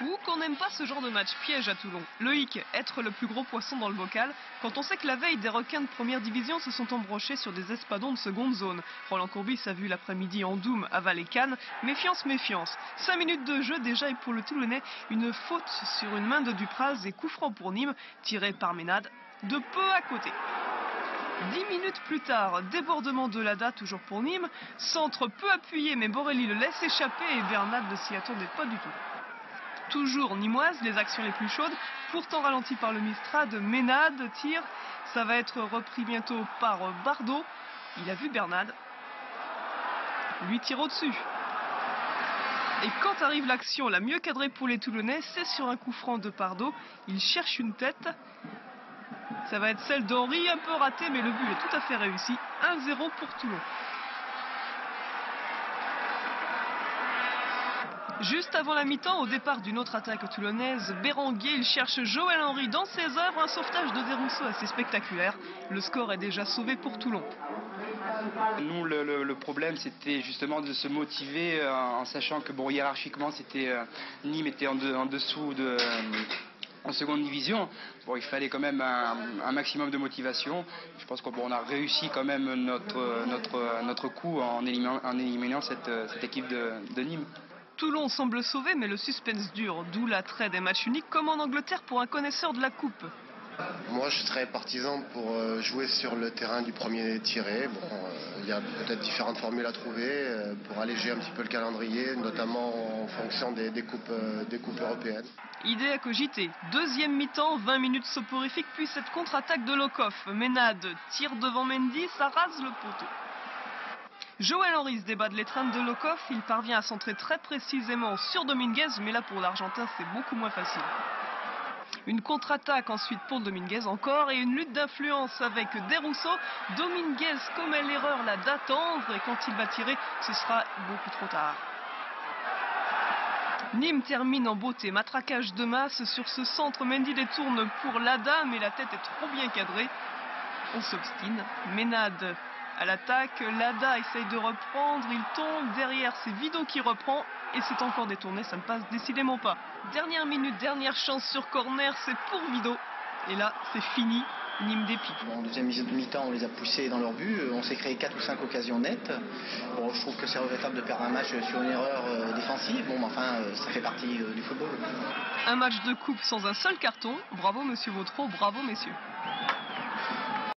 Ou qu'on n'aime pas ce genre de match piège à Toulon. Loïc, être le plus gros poisson dans le bocal, quand on sait que la veille, des requins de première division se sont embrochés sur des espadons de seconde zone. Roland Courbis a vu l'après-midi en Doum avaler Cannes. Méfiance, méfiance. 5 minutes de jeu déjà et pour le Toulonnais, une faute sur une main de Dupraz et coup franc pour Nîmes, tiré par Ménade, de peu à côté. 10 minutes plus tard, débordement de Lada, toujours pour Nîmes. Centre peu appuyé, mais Borelli le laisse échapper et Bernat ne s'y attendait pas du tout. Toujours nîmoise, les actions les plus chaudes, pourtant ralenties par le Mistrad, Ménade tire, ça va être repris bientôt par Bardot. Il a vu Bernat, lui tire au-dessus. Et quand arrive l'action la mieux cadrée pour les Toulonnais, c'est sur un coup franc de Pardo. Il cherche une tête. Ça va être celle d'Henri, un peu ratée, mais le but est tout à fait réussi. 1-0 pour Toulon. Juste avant la mi-temps, au départ d'une autre attaque toulonnaise, Béranguer, il cherche Joël Henry dans ses œuvres, un sauvetage de Desrousseaux assez spectaculaire. Le score est déjà sauvé pour Toulon. Nous, le problème, c'était justement de se motiver en sachant que, bon, hiérarchiquement, Nîmes était en dessous en seconde division. Bon, il fallait quand même un maximum de motivation. Je pense qu'on a réussi quand même notre coup en éliminant cette équipe de Nîmes. Toulon semble sauvé, mais le suspense dure, d'où l'attrait des matchs uniques comme en Angleterre pour un connaisseur de la coupe. Moi, je serais partisan pour jouer sur le terrain du premier tiré. Bon, il y a peut-être différentes formules à trouver pour alléger un petit peu le calendrier, notamment en fonction des coupes européennes. Idée à cogiter. Deuxième mi-temps, 20 minutes soporifiques, puis cette contre-attaque de Lokoff. Ménade tire devant Mendy, ça rase le poteau. Joël Henry se débat de l'étreinte de Lokoff, il parvient à centrer très précisément sur Dominguez, mais là pour l'Argentin c'est beaucoup moins facile. Une contre-attaque ensuite pour Dominguez encore et une lutte d'influence avec Desrousseaux. Dominguez commet l'erreur là d'attendre et quand il va tirer, ce sera beaucoup trop tard. Nîmes termine en beauté, matraquage de masse sur ce centre. Mendy détourne pour Lada, mais la tête est trop bien cadrée. On s'obstine. Ménade à l'attaque, Lada essaye de reprendre, il tombe, derrière c'est Vido qui reprend et c'est encore détourné, ça ne passe décidément pas. Dernière minute, dernière chance sur corner, c'est pour Vido. Et là, c'est fini, Nîmes dépit. En deuxième mi-temps, on les a poussés dans leur but, on s'est créé 4 ou 5 occasions nettes. Bon, je trouve que c'est regrettable de perdre un match sur une erreur défensive, bon, mais enfin, ça fait partie du football. Un match de coupe sans un seul carton, bravo monsieur Vautreau, bravo messieurs.